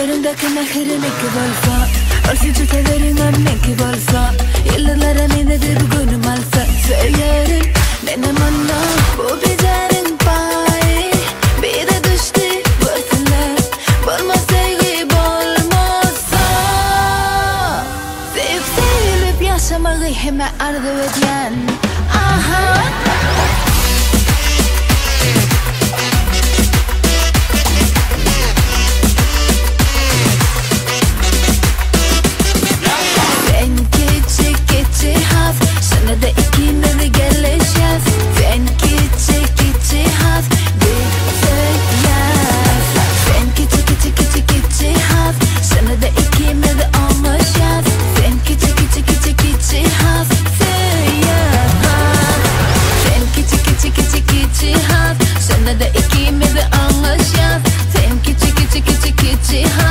Gözlerimdeki mehrin iki bolsa Örfücü severim iki bolsa Yıllara menedir bugünüm alsa Söylerim benim anna Bu bizerin pay Bir de düştü görsünler Bolma sevgi bolmazsa Sevip sevip yaşamayı hemen arzu eden Aha Sana da ikimiz de geleceğiz Sen kiçi haz Biteceğiz Sen kiçi haz Sana da ikimiz de anlaşacağız Sen kiçi haz Sen kiçi haz Sana da ikimiz de anlaşacağız Sen kiçi haz